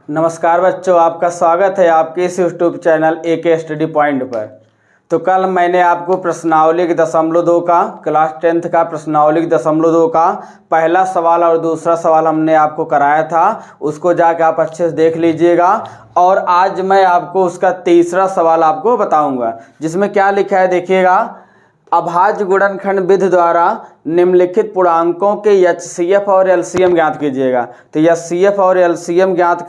नमस्कार बच्चों, आपका स्वागत है आपके इस YouTube channel AK study point पर। तो कल मैंने आपको प्रश्नावली के 0.2 का क्लास 10th का प्रश्नावली के 0.2 का पहला सवाल और दूसरा सवाल हमने आपको कराया था, उसको जाके आप अच्छे से देख लीजिएगा। और आज मैं आपको उसका तीसरा सवाल आपको बताऊंगा, जिसमें क्या लिखा है देखिएगा। अभाज्य गुणनखंड विधि द्वारा निम्नलिखित पूर्णांकों के HCF और LCM ज्ञात कीजिएगा। तो HCF और LCM ज्ञात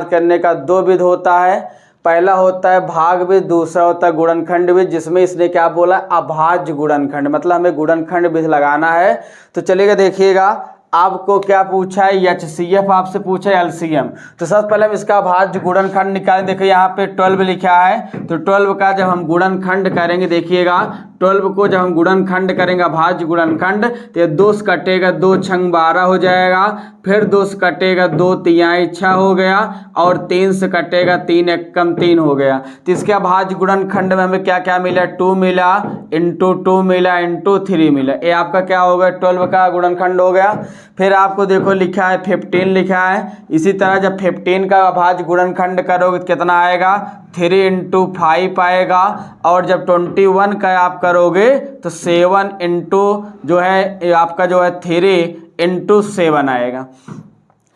करने का दो विध होता है। पहला होता है भाग विधि, दूसरा होता है गुणनखंड विधि, जिसमें इसने क्या बोला, अभाज्य गुणनखंड, मतलब हमें गुणनखंड विधि लगाना है। तो चलिएगा देखिएगा, आपको क्या पूछा है, HCF आपसे पूछा है LCM। तो सबसे पहले हम इसका अभाज्य गुणनखंड निकालें। देखिए यहाँ पे 12 लिखा है, तो 12 का जब हम गुणनखंड करेंगे, देखिएगा 12 को जब हम गुणनखंड करेंगे अभाज्य गुणनखंड, तो 2 से कटेगा 2 छंग 12 हो जाएगा, फिर 2 से कटेगा 2 तिहाई 6 हो गया, और 3 से कटेगा 3 एकम 3 हो गया। तो इसके अभाज्य गुणनखंड में हमें क्या क्या मिला, 2 मिला, इंटू 2 मिला, इंटू 3 मिला। ये आपका क्या हो गया, 12 का गुणनखंड हो गया। फिर आपको देखो लिखा है 15 लिखा है। इसी तरह जब 15 का अभाज्य गुणनखंड करोगे तो कितना आएगा, 3 इंटू 5 आएगा। और जब 21 का आप करोगे तो 7 इंटू जो है आपका जो है 3 इंटू 7 आएगा।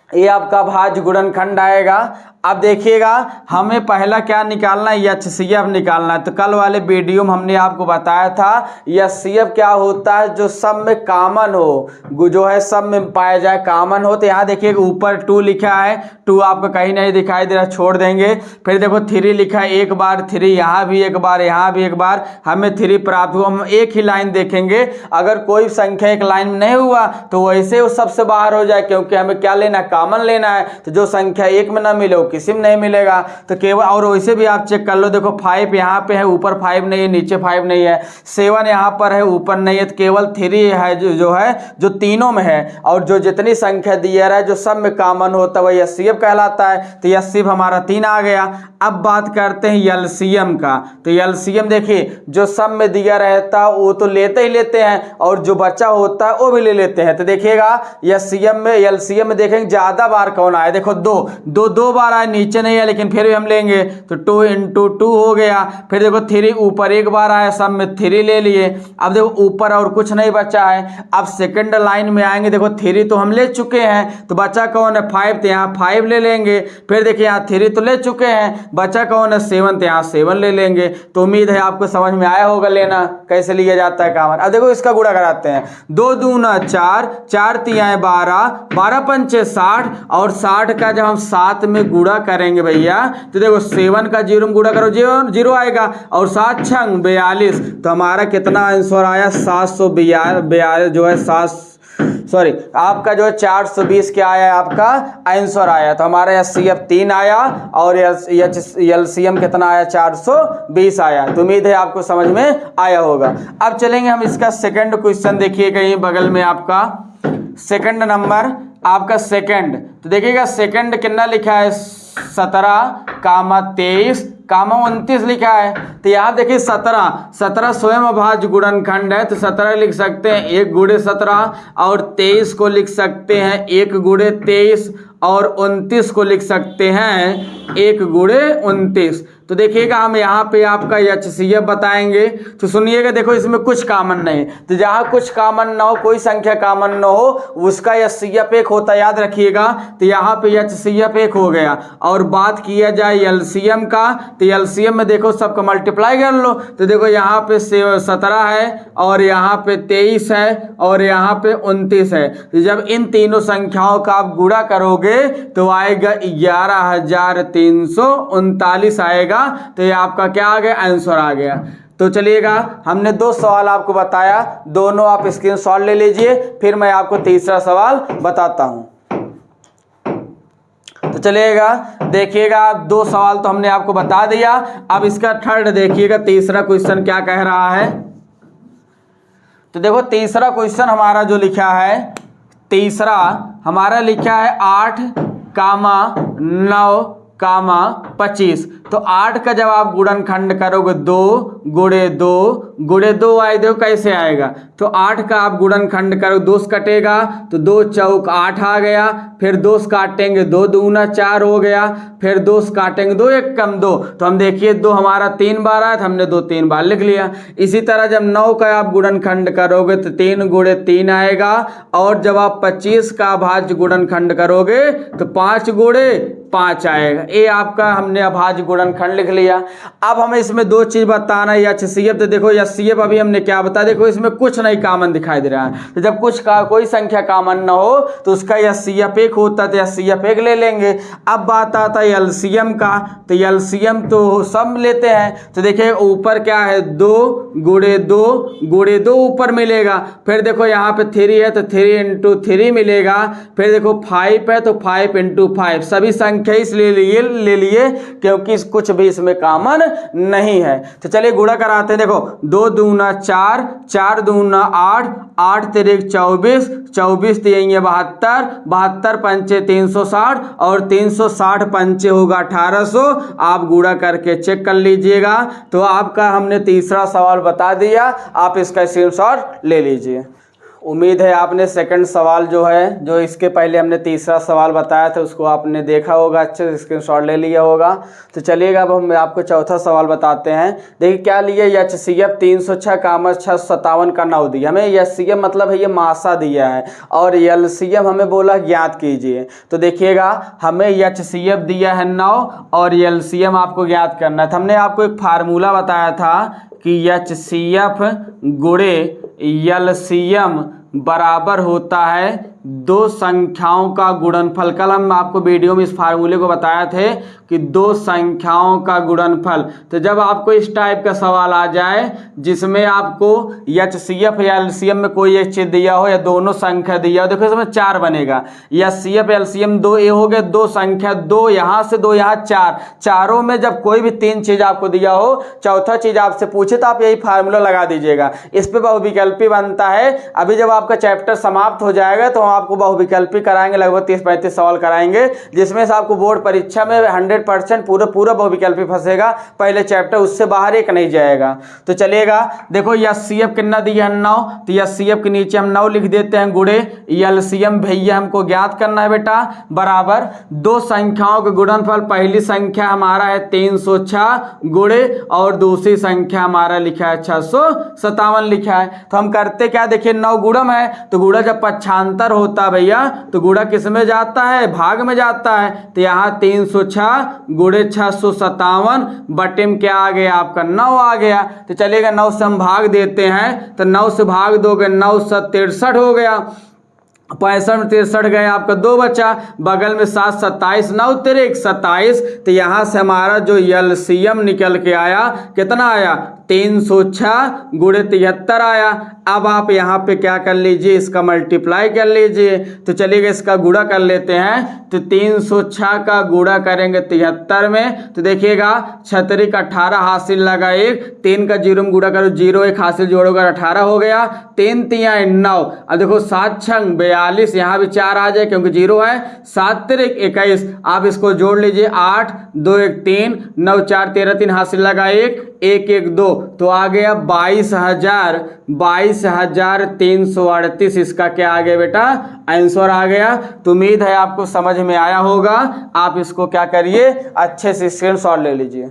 ये आपका अभाज्य गुणनखंड आएगा। अब देखिएगा हमें पहला क्या निकालना है, HCF निकालना है। तो कल वाले वीडियो में हमने आपको बताया था HCF क्या होता है, जो सब में कॉमन हो, जो है सब में पाया जाए, कॉमन हो। तो यहाँ देखिएगा ऊपर 2 लिखा है, 2 आपको कहीं नहीं दिखाई दे रहा, छोड़ देंगे। फिर देखो 3 लिखा है, एक बार 3, यहाँ भी एक बार, यहाँ भी एक बार, हमें 3 प्राप्त हुआ। हम एक ही लाइन देखेंगे, अगर कोई संख्या एक लाइन में नहीं हुआ तो वैसे वो सबसे बाहर हो जाए, क्योंकि हमें क्या लेना है, कॉमन लेना है। तो जो संख्या एक में ना मिले वो किसी में नहीं मिलेगा। तो केवल, और वैसे भी आप चेक कर लो, देखो 5 यहाँ पे है, ऊपर 5 नहीं है, नीचे 5 नहीं है, 7 यहाँ पर है, ऊपर नहीं है, तो केवल 3 है जो तीनों में है। और जो जितनी संख्या दिया रहा है जो सब में कॉमन होता है वही HCF कहलाता है। तो HCF हमारा 3 आ गया। अब बात करते हैं LCM का। तो LCM देखिए, जो सब में दिया रहता है वो तो लेते ही लेते हैं, और जो बचा होता है वो भी ले लेते हैं। तो देखिएगा LCM में देखेंगे ज्यादा बार कौन आया, देखो 2 बार आया, नीचे नहीं है लेकिन फिर भी हम लेंगे। तो 2 इंटू 2 हो गया। फिर देखो 3 ऊपर एक बार आया, सब में 3 ले लिए। अब देखो ऊपर और कुछ नहीं बचा है। अब सेकंड लाइन में आएंगे, देखो 3 तो हम ले चुके हैं, तो बचा कौन है, 5, तो यहाँ 5 ले लेंगे। फिर देखिए यहाँ 3 तो ले चुके हैं, बचा कौन है, 7, तो यहाँ 7 ले लेंगे। तो उम्मीद है आपको समझ में आया होगा लेना कैसे लिया जाता है कॉमन। अब देखो इसका गुणा कराते हैं, 2 दूना 4, 4 तिहाई 12, 12 पंचे 60, और 60 का जब हम 7 में गुणा करेंगे भैया, तो देखो 7 का 0 में गुणा करो, 0 आएगा, और 7 छंग 42। तो हमारा कितना आंसर आया, 742 जो है आपका जो है 420 क्या आया, आपका आंसर आया। तो हमारा HCF 3 आया, और LCM कितना आया, 420 आया। तो उम्मीद है आपको समझ में आया होगा। अब चलेंगे हम इसका सेकंड क्वेश्चन, देखिएगा यहीं बगल में आपका सेकंड नंबर, आपका सेकंड। तो देखिएगा सेकंड कितना लिखा है, 17, 23, 29 लिखा है। तो यहाँ देखिए 17 स्वयं अभाज्य गुणनखंड है, तो 17 लिख सकते हैं 1 गुणे 17, और 23 को लिख सकते हैं 1 गुणे 23, और 29 को लिख सकते हैं 1 गुणे 29। तो देखिएगा हम यहाँ पे आपका HCF बताएंगे। तो सुनिएगा, देखो इसमें कुछ कॉमन नहीं, तो जहाँ कुछ कॉमन ना हो, कोई संख्या कॉमन ना हो, उसका HCF 1 होता, याद रखिएगा। तो यहाँ पे HCF 1 हो गया। और बात किया जाए LCM का, तो LCM में देखो सबका मल्टीप्लाई कर लो। तो देखो यहाँ पे 17 है, और यहाँ पे 23 है, और यहाँ पे 29 है। तो जब इन तीनों संख्याओं का आप गुणा करोगे तो आएगा 11,339 आएगा। तो ये आपका क्या आ गया, आंसर आ गया। तो चलिएगा, हमने 2 सवाल आपको बताया, दोनों आप स्क्रीनशॉट ले लीजिए, फिर मैं आपको तीसरा सवाल बताता हूं। तो चलिएगा देखिएगा, 2 सवाल तो हमने आपको बता दिया। अब इसका थर्ड देखिएगा, तीसरा क्वेश्चन क्या कह रहा है। तो देखो तीसरा क्वेश्चन हमारा जो लिखा है, तीसरा हमारा लिखा है 8, 9, कामा 25। तो 8 का जब आप गुणनखंड करोगे 2 गुणे 2 गुणे 2 आए, देखो कैसे आएगा। तो 8 का आप गुणनखंड करो, 2 से कटेगा तो 2 चौक 8 आ गया, फिर 2 से काटेंगे 2 दूना 4 हो गया, फिर 2 से काटेंगे 2 एक कम 2, तो हम देखिए 2 हमारा 3 बार आया, तो हमने 2 3 बार लिख लिया। इसी तरह जब 9 का आप गुणनखंड करोगे तो 3 गुणे 3 आएगा, और जब आप 25 का अभाज्य गुणनखंड करोगे तो 5 गुणे 5 आएगा। ये आपका हमने अभाज्य गुणनखंड लिख लिया। अब हमें इसमें 2 चीज बताना है, HCF। तो देखो HCF अभी हमने क्या बताया, देखो इसमें कुछ नहीं कॉमन दिखाई दे रहा है, तो जब कुछ का कोई संख्या कॉमन ना हो तो उसका HCF 1 होता है, तो HCF 1 ले लेंगे। अब बात आता है LCM का, तो LCM तो सब लेते हैं। तो देखिए ऊपर क्या है, 2 गुणे 2 गुणे 2 ऊपर मिलेगा, फिर देखो यहाँ पे 3 है तो 3 इंटू 3 मिलेगा, फिर देखो 5 है तो 5 इंटू 5, सभी संख्या इसलिए ले लिए क्योंकि कुछ भी इसमें कॉमन नहीं है। तो चलिए गुणा कराते हैं। देखो 2 दूना 4, 4 दूना 8, 8 तिरिक 24, 24 तिरिंगे 72, 72 पंचे 360, और 360 पंचे होगा 1800। आप गुणा करके चेक कर लीजिएगा। तो आपका हमने तीसरा सवाल बता दिया, आप इसका स्क्रीनशॉट ले लीजिए। उम्मीद है आपने सेकंड सवाल जो है, जो इसके पहले हमने तीसरा सवाल बताया था उसको आपने देखा होगा, अच्छे से स्क्रीनशॉट ले लिया होगा। तो चलिएगा अब हम आपको चौथा सवाल बताते हैं। देखिए क्या लिया, HCF 306 कामा 657 का 9 दिया हमें। HCF मतलब है ये मासा दिया है, और LCM हमें बोला ज्ञात कीजिए। तो देखिएगा हमें HCF दिया है 9 और LCM आपको ज्ञात करना है। हमने आपको एक फार्मूला बताया था कि HCF गुणे LCM बराबर होता है 2 संख्याओं का गुणनफल। कल हम आपको वीडियो में इस फार्मूले को बताया थे कि 2 संख्याओं का गुणनफल। तो जब आपको इस टाइप का सवाल आ जाए जिसमें आपको HCF या LCM में कोई एक चीज दिया हो या दोनों संख्या दिया हो, देखो इसमें 4 बनेगा। HCF LCM 2 ये हो गए, 2 संख्या, 2 यहाँ से 2 यहाँ 4, चारों में जब कोई भी 3 चीज आपको दिया हो, चौथा चीज आपसे पूछे तो आप यही फार्मूला लगा दीजिएगा। इस पे बहुविकल्पी बनता है। अभी जब आपका चैप्टर समाप्त हो जाएगा तो आपको बहुविकल्पी कराएंगे, लगभग 30-35 सवाल कराएंगे, जिसमें से आपको बोर्ड परीक्षा में 100% पूरा बहुविकल्पी फंसेगा। पहले चैप्टर उससे बाहर एक नहीं जाएगा। तो चलिएगा देखो HCF कितना दिया है 9, तो HCF के नीचे हम 9 लिख देते हैं, गुणे LCM भैया हमको ज्ञात करना है बेटा, बराबर 2 संख्याओं के गुणनफल। पहली संख्या हमारा है 306 गुणे, और दूसरी संख्या हमारा लिखा है 657 लिखा है। तो हम करते क्या, देखिए 9 गुणम है, तो गुणा जब पक्षांतर होता भैया तो गुणा किस में जाता है, भाग में जाता है। तो यहाँ 306 गुणे 657 बटे में क्या आ गया आपका 9 आ गया। तो चलिएगा 9 से हम भाग देते हैं, तो 9 से भाग दोगे 9 से 63 हो गया, 65 में 63 गए, आपका 2 बचा, बगल में 7 27, 9 तिरिक 27। तो यहाँ से हमारा जो LCM निकल के आया कितना आया, 306 गुणे 73 आया। अब आप यहाँ पे क्या कर लीजिए, इसका मल्टीप्लाई कर लीजिए। तो चलिए इसका गुणा कर लेते हैं। तो 306 का गुणा करेंगे 73 में, तो देखिएगा 6 का 18 हासिल लगा 1, 3 का 0 में गुणा करो 0, 1 हासिल जोड़ोगे 18 हो गया, 3 3 9। अब देखो 7 6 42, यहाँ भी 4 आ जाए क्योंकि 0 है, 7 3 21। आप इसको जोड़ लीजिए, 8 2 1 3, 9 4 13 3 हासिल लगा 1 1 1 2, तो आ गया 22,338। इसका क्या आ गया बेटा, आंसर आ गया। तो उम्मीद है आपको समझ में आया होगा। आप इसको क्या करिए, अच्छे से स्क्रीनशॉट ले लीजिए।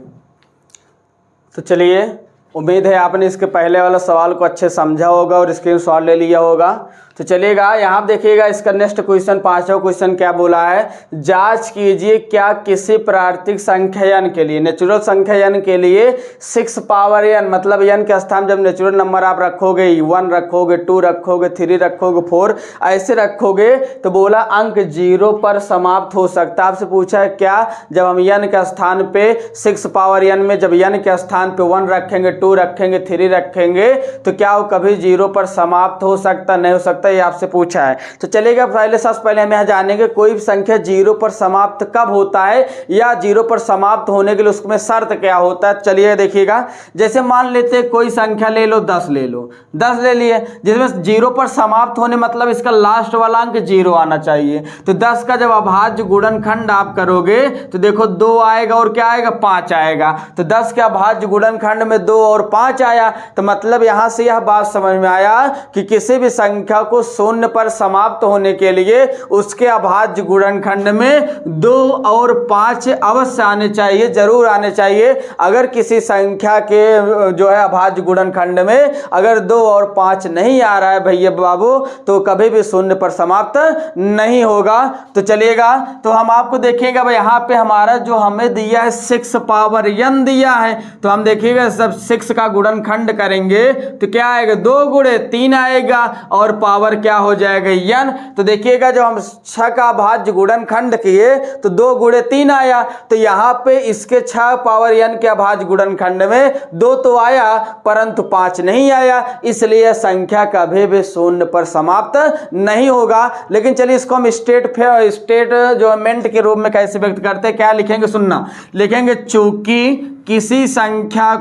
तो चलिए उम्मीद है आपने इसके पहले वाला सवाल को अच्छे समझा होगा और स्क्रीनशॉट ले लिया होगा। तो चलिएगा यहाँ देखिएगा इसका नेक्स्ट क्वेश्चन, 5वां क्वेश्चन क्या बोला है, जांच कीजिए क्या किसी प्राकृतिक संख्या n के लिए, नेचुरल संख्या n के लिए 6 पावर n, मतलब n के स्थान जब नेचुरल नंबर आप रखोगे 1 रखोगे, 2 रखोगे, 3 रखोगे, 4 ऐसे रखोगे, तो बोला अंक 0 पर समाप्त हो सकता है। आपसे पूछा है क्या, जब हम n के स्थान पे 6 पावर n में जब n के स्थान पे 1 रखेंगे, 2 रखेंगे, 3 रखेंगे, तो क्या वो कभी 0 पर समाप्त हो सकता, नहीं हो सकता। सकता है, ये आपसे पूछा है। तो चलिएगा पहले सबसे पहले हम यहाँ जानेंगे कोई भी संख्या 0 पर समाप्त कब होता है या 0 पर समाप्त होने के लिए उसमें शर्त क्या होता है। चलिए देखिएगा, जैसे मान लेते हैं कोई संख्या ले लो, 10 ले लो, 10 ले लिए, जिसमें 0 पर समाप्त होने मतलब इसका लास्ट वाला अंक 0 आना चाहिए। तो 10 का जब अभाज्य गुणनखंड आप करोगे तो देखो 2 आएगा और क्या आएगा, 5 आएगा। तो 10 के अभाज्य गुणनखंड में 2 और 5 आया, तो मतलब यहां से यह बात समझ में आया कि किसी भी संख्या को 0 पर समाप्त होने के लिए उसके अभाज्य गुणनखंड में 2 और 5 अवश्य आने चाहिए, जरूर आने चाहिए। अगर किसी संख्या के जो है अभाज्य गुणनखंड में अगर 2 और 5 नहीं आ रहा है भैया बाबू, तो कभी भी 0 पर समाप्त नहीं होगा। तो चलिएगा, तो हम आपको देखेंगे भाई यहाँ पे हमारा जो हमें दिया है 6 पावर n दिया है, तो हम देखिएगा जब 6 का गुणनखंड करेंगे तो क्या आएगा, 2 गुणे 3 आएगा और पावर क्या हो जाएगा n। तो देखिएगा जब हम 6 का अभाज्य गुणनखंड किए तो 2 गुणे 3 आया, तो यहाँ पे इसके 6 पावर n के अभाज्य गुणनखंड में 2 तो आया परंतु 5 नहीं आया, इसलिए संख्या कभी भी 0 पर समाप्त नहीं होगा। लेकिन चलिए इसको हम स्टेटमेंट के रूप में कैसे व्यक्त करते हैं, क्या लिखेंगे सुनना, लिखेंगे चूंकि किसी संख्या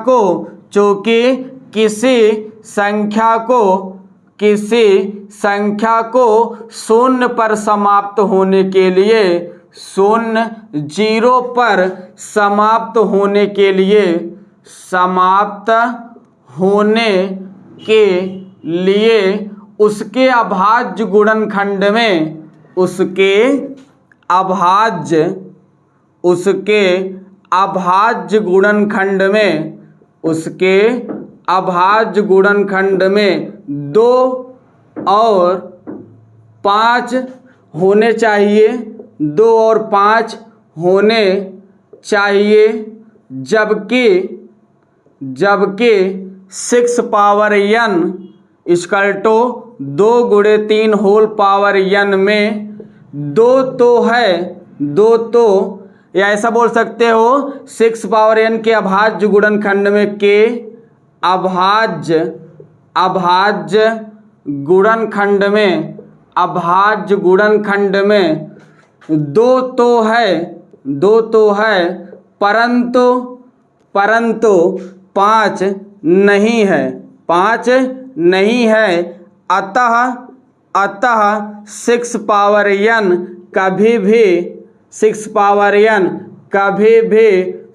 को 0 पर समाप्त होने के लिए 0 पर समाप्त होने के लिए उसके अभाज्य गुणनखंड में 2 और 5 होने चाहिए, 2 और 5 होने चाहिए, जबकि 6 पावर n इक्वल टू 2 गुणे 3 होल पावर n में 2 तो या ऐसा बोल सकते हो 6 पावर n के अभाज्य गुणनखंड में के अभाज्य गुणनखंड में 2 तो है परंतु 5 नहीं है, अतः 6 पावर n कभी भी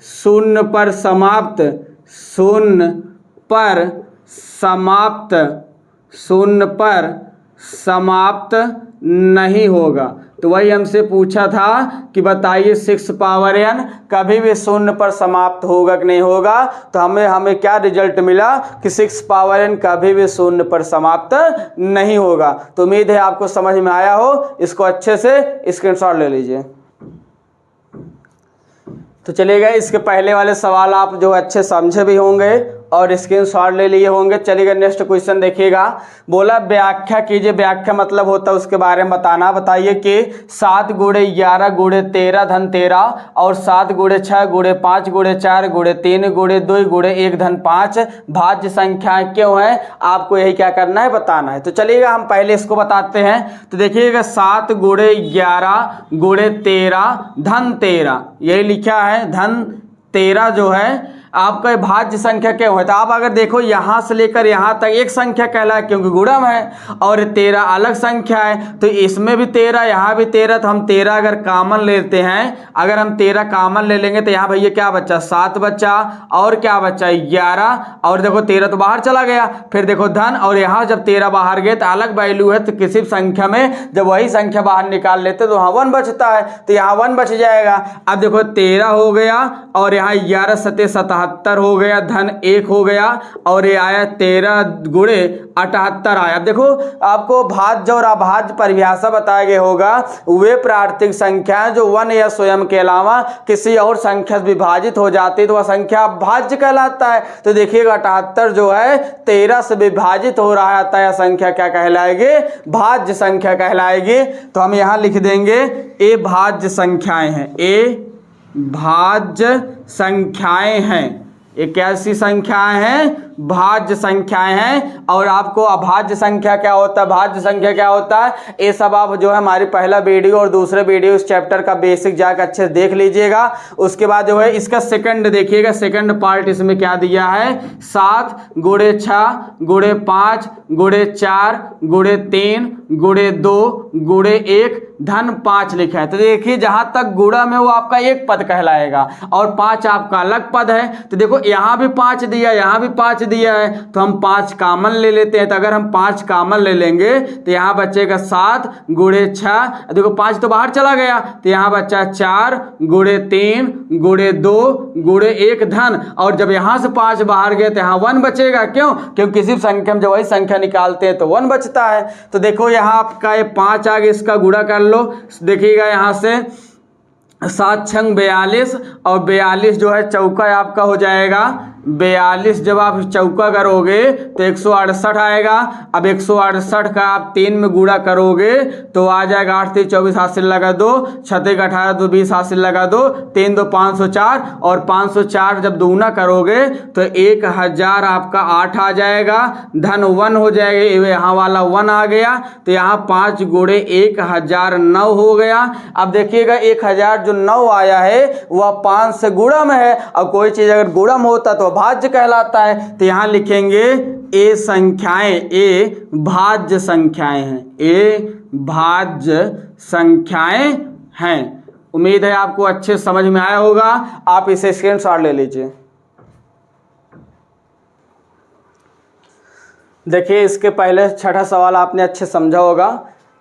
0 पर समाप्त नहीं होगा। तो वही हमसे पूछा था कि बताइए 6 पावर n कभी भी 0 पर समाप्त होगा कि नहीं होगा, तो हमें क्या रिजल्ट मिला कि 6 पावर n कभी भी 0 पर समाप्त नहीं होगा। तो उम्मीद है आपको समझ में आया हो, इसको अच्छे से स्क्रीनशॉट ले लीजिए। तो चलिएगा, इसके पहले वाले सवाल आप जो अच्छे समझे भी होंगे और स्क्रीनशॉट ले लिए होंगे। चलिएगा नेक्स्ट क्वेश्चन देखिएगा, बोला व्याख्या कीजिए, व्याख्या मतलब होता है उसके बारे में बताना। बताइए कि 7 गुणे 11 गुणे 13 धन 13 और 7 गुणे 6 गुणे 5 गुणे 4 गुणे 3 गुणे 2 गुणे 1 धन 5 भाज्य संख्याएं क्यों हैं, आपको यही क्या करना है, बताना है। तो चलिएगा हम पहले इसको बताते हैं। तो देखिएगा 7 गुणे 11 गुणे 13 धन 13, यही लिखा है, धन 13 जो है आपका भाज्य संख्या क्या है। तो आप अगर देखो यहाँ से लेकर यहाँ तक एक संख्या कहलाए क्योंकि गुणम है, और 13 अलग संख्या है, तो इसमें भी 13 यहाँ भी 13, तो हम 13 अगर कॉमन लेते हैं, अगर हम 13 कॉमन ले लेंगे तो यहाँ भैया क्या बचा, 7 बचा, और क्या बचा 11, और देखो 13 तो बाहर चला गया, फिर देखो धन, और यहाँ जब 13 बाहर गए तो अलग वैल्यू है, तो किसी संख्या में जब वही संख्या बाहर निकाल लेते तो वहाँ 1 बचता है, तो यहाँ 1 बच जाएगा। अब देखो 13 हो गया और यहाँ 11 सते 77 हो गया, धन 1 हो गया, और ये आया 13 गुणे 78 आया। अब देखो आपको भाज्य और अभाज्य परिभाषा बताया गया होगा, वे प्राकृतिक संख्याएं जो 1 या स्वयं के अलावा किसी और संख्या से विभाजित हो जाती है तो वह संख्या भाज्य कहलाता है। तो देखिएगा 78 जो है 13 से विभाजित हो रहा है, यह संख्या क्या कहलाएगी, भाज्य संख्या कहलाएगी। तो हम यहाँ लिख देंगे ए भाज्य संख्याएं हैं, ए भाज्य संख्याएं हैं। ये कैसी संख्याएं हैं, भाज्य संख्याएं हैं। और आपको अभाज्य संख्या क्या होता है, भाज्य संख्या क्या होता है, ये सब आप जो है हमारी पहला वीडियो और दूसरे वीडियो इस चैप्टर का बेसिक जाकर अच्छे से देख लीजिएगा। उसके बाद जो है इसका सेकंड देखिएगा, सेकंड पार्ट इसमें क्या दिया है, 7 गुणे 6 गुणे 5 गुणे 4 गुणे 3 गुणे 2 गुणे 1 धन 5 लिखा है। तो देखिए जहां तक गुणा में वो आपका एक पद कहलाएगा और 5 आपका अलग पद है। तो देखो यहां भी 5 दिया, यहां भी 5 दिया है, तो हम 5 कॉमन ले लेते हैं। तो अगर हम 5 कॉमन ले लेंगे तो यहां बचेगा 7 गुणे 6, देखो 5 तो बाहर चला गया, तो यहां बचा 4 गुणे 3 गुणे 2 गुणे 1 धन, और जब यहां से 5 बाहर गए तो यहां 1 बचेगा। क्यों? क्योंकि किसी संख्या में जब वही संख्या निकालते हैं तो 1 बचता है। तो देखो यहां आपका ये 5 आ गया, इसका गुणा कर लो। देखिएगा यहां से 7 छंग 42 और 42 जो है चौका आपका हो जाएगा 42। जब आप चौका करोगे तो 168 आएगा। अब 168 का आप 3 में गुणा करोगे तो आ जाएगा 8 3 24 हासिल लगा 2, 6 3 18 2 20 हासिल लगा 2, 3 2 504 और 504 जब दूना करोगे तो 1000 आपका 8 आ जाएगा, धन 1 हो जाएगा, यहाँ वाला 1 आ गया। तो यहाँ 5 गुणे 1009 हो गया। अब देखिएगा 1000 जो 9 आया है वह 5 से गुणा में है, और कोई चीज अगर गुणा में होता तो भाज्य कहलाता है। तो यहां लिखेंगे ए संख्याएं, ए भाज्य संख्याएं हैं, ए भाज्य संख्याएं हैं। उम्मीद है आपको अच्छे समझ में आया होगा। आप इसे स्क्रीनशॉट ले लीजिए। देखिए इसके पहले छठा सवाल आपने अच्छे समझा होगा।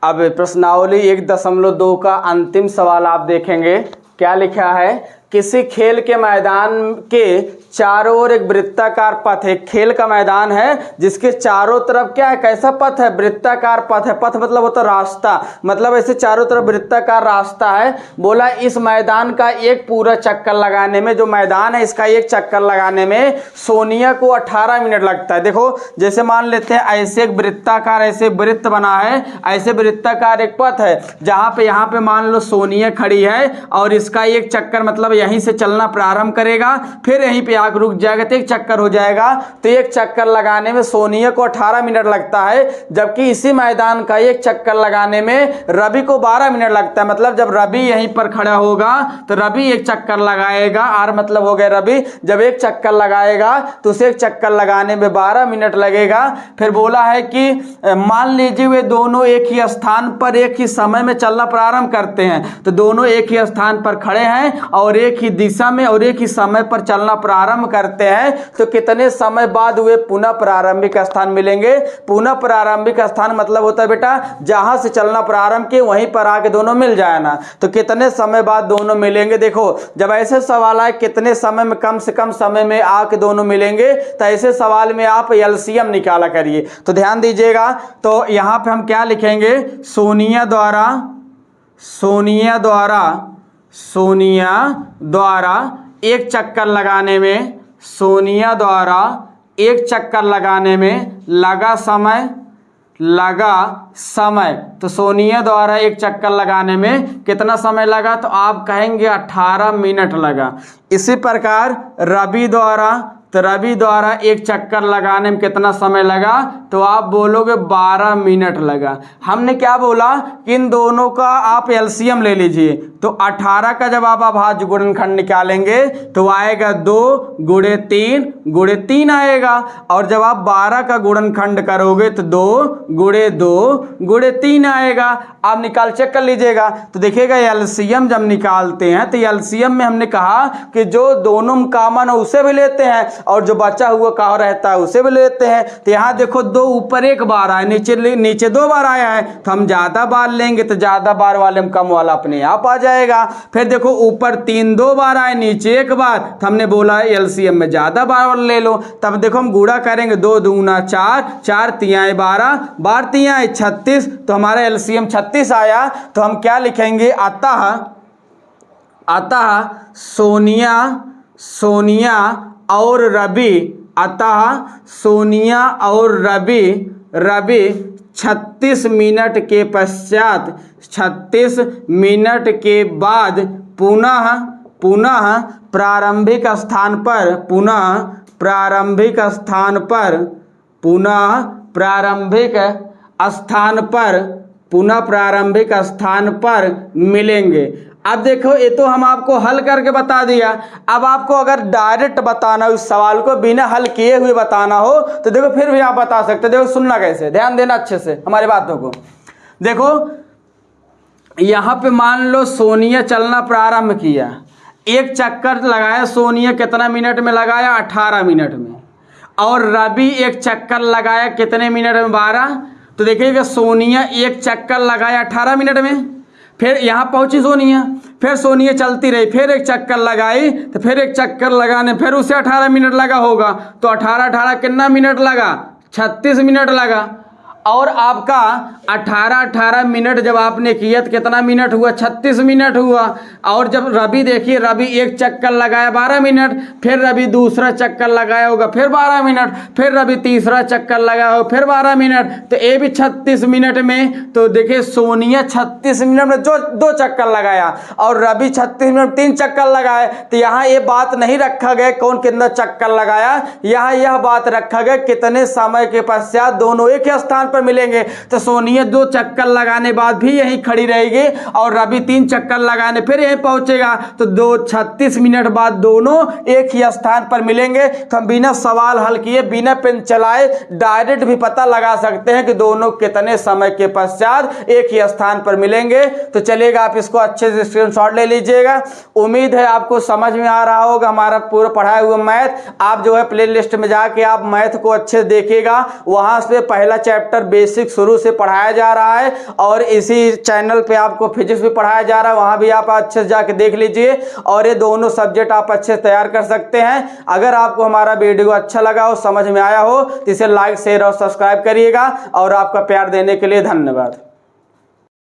अब प्रश्नावली 1.2 का अंतिम सवाल आप देखेंगे। क्या लिखा है, किसी खेल के मैदान के चारों ओर एक वृत्ताकार पथ है। खेल का मैदान है जिसके चारों तरफ क्या है, कैसा पथ है, वृत्ताकार पथ है। पथ मतलब होता रास्ता, मतलब ऐसे चारों तरफ वृत्ताकार रास्ता है। बोला इस मैदान का एक पूरा चक्कर लगाने में, जो मैदान है इसका एक चक्कर लगाने में सोनिया को 18 मिनट लगता है। देखो जैसे मान लेते हैं ऐसे एक वृत्ताकार, ऐसे वृत्त बना है, ऐसे वृत्ताकार एक पथ है जहां पे यहाँ पे मान लो सोनिया खड़ी है और इसका एक चक्कर मतलब यहीं से चलना प्रारंभ करेगा, फिर यहीं पे आग रुक जाएगा तो एक चक्कर हो जाएगा। तो एक चक्कर लगाने में सोनिया को 18 मिनट लगता है, जबकि इसी मैदान का एक चक्कर लगाने में रवि को 12 मिनट लगता है। मतलब जब रवि यहीं पर खड़ा होगा तो रवि एक चक्कर लगाएगा, आर मतलब हो गया रवि, जब एक चक्कर लगाएगा तो उसे एक चक्कर लगाने में 12 मिनट लगेगा। फिर बोला है कि मान लीजिए वे दोनों एक ही स्थान पर एक ही समय में चलना प्रारंभ करते हैं। तो दोनों एक ही स्थान पर खड़े हैं और एक ही दिशा में और एक ही समय पर चलना प्रारंभ करते हैं, तो कितने समय बाद वे पुनः प्रारंभिक स्थान मिलेंगे। पुनः प्रारंभिक स्थान मतलब होता है बेटा जहां से चलना प्रारंभ किए वहीं पर आके दोनों मिल जाए ना। तो कितने समय बाद दोनों मिलेंगे। देखो जब ऐसे सवाल आए कितने समय में, कम से कम समय में आके दोनों मिलेंगे, तो ऐसे सवाल में आप एलसीएम निकाला करिए। तो ध्यान दीजिएगा, तो यहां पे हम क्या लिखेंगे, सोनिया द्वारा एक चक्कर लगाने में, सोनिया द्वारा एक चक्कर लगाने में लगा समय। तो सोनिया द्वारा एक चक्कर लगाने में कितना समय लगा, तो आप कहेंगे 18 मिनट लगा। इसी प्रकार रवि द्वारा एक चक्कर लगाने में कितना समय लगा, तो आप बोलोगे 12 मिनट लगा। हमने क्या बोला कि इन दोनों का आप एलसीएम ले लीजिए। तो 18 का जब आप अभाज्य गुणनखंड निकालेंगे तो आएगा 2 गुणे 3 आएगा, और जब आप 12 का गुणनखंड करोगे तो 2 गुणे 3 आएगा। आप निकाल चेक कर लीजिएगा। तो देखिएगा एलसीएम जब निकालते हैं तो एलसीएम में हमने कहा कि जो दोनों कॉमन है उसे भी लेते हैं और जो बचा हुआ कहा रहता है उसे भी लेते हैं। तो यहाँ देखो 2 ऊपर एक बार आया, नीचे 2 बार आया है, तो हम ज्यादा बार लेंगे तो ज्यादा बार वाले में कम वाला अपने आप आ जाएगा। फिर देखो ऊपर 3 2 बार आए, नीचे 1 बार, तो हमने बोला एलसीएम में ज्यादा बार ले लो। तब देखो हम गुणा करेंगे, 2 दूना 4, 4 तियाए 12, 12 तियाए 36, तो हमारा एलसीएम 36 आया। तो हम क्या लिखेंगे, अतः सोनिया और रवि 36 मिनट के पश्चात 36 मिनट के बाद पुनः प्रारंभिक स्थान प्रारंभिक स्थान पर पुनः प्रारंभिक स्थान पर मिलेंगे। अब देखो ये तो हम आपको हल करके बता दिया। अब आपको अगर डायरेक्ट बताना हो इस सवाल को बिना हल किए हुए बताना हो तो देखो फिर भी आप बता सकते। देखो सुनना कैसे, ध्यान देना अच्छे से हमारी बातों को। देखो यहाँ पे मान लो सोनिया चलना प्रारंभ किया, एक चक्कर लगाया सोनिया, कितना मिनट में लगाया? 18 मिनट में। और रवि एक चक्कर लगाया कितने मिनट में? 12। तो देखिएगा सोनिया एक चक्कर लगाया 18 मिनट में, फिर यहाँ पहुंची सोनिया, फिर सोनिया चलती रही, फिर एक चक्कर लगाई, तो फिर एक चक्कर लगाने फिर उसे 18 मिनट लगा होगा। तो 18 कितना मिनट लगा? 36 मिनट लगा। और आपका 18 मिनट जब आपने किया तो कितना मिनट हुआ? 36 मिनट हुआ। और जब रवि देखिए, रवि एक चक्कर लगाया 12 मिनट, फिर रवि दूसरा चक्कर लगाया होगा फिर 12 मिनट, फिर रवि तीसरा चक्कर लगाया होगा फिर 12 मिनट, तो ये भी 36 मिनट में। तो देखिए सोनिया 36 मिनट में जो 2 चक्कर लगाया और रवि 36 मिनट 3 चक्कर लगाए। तो यहाँ ये बात नहीं रखा गया कौन कितना चक्कर लगाया, यहाँ यह बात रखा गया कितने समय के पश्चात दोनों एक ही स्थान मिलेंगे। तो सोनिया 2 चक्कर लगाने बाद भी यहीं खड़ी रहेगी और रवि 3 चक्कर लगाने फिर यहीं पहुंचेगा। तो 36 मिनट बाद दोनों एक ही स्थान पर मिलेंगे। तो हम बिना सवाल हल किए, बिना पेन चलाए डायरेक्ट भी पता लगा सकते हैं कि दोनों कितने समय के पश्चात एक ही स्थान पर मिलेंगे। तो चलेगा, आप इसको अच्छे से स्क्रीनशॉट ले लीजिएगा। उम्मीद है आपको समझ में आ रहा होगा हमारा पूरा पढ़ाया हुआ मैथ। आप जो है प्ले लिस्ट में जाके आप मैथ को अच्छे से देखिएगा, वहां से पहला चैप्टर बेसिक शुरू से पढ़ाया जा रहा है और इसी चैनल पे आपको फिजिक्स भी पढ़ाया जा रहा है, वहां भी आप अच्छे से जाके देख लीजिए और ये दोनों सब्जेक्ट आप अच्छे से तैयार कर सकते हैं। अगर आपको हमारा वीडियो अच्छा लगा हो, समझ में आया हो, तो इसे लाइक शेयर और सब्सक्राइब करिएगा और आपका प्यार देने के लिए धन्यवाद।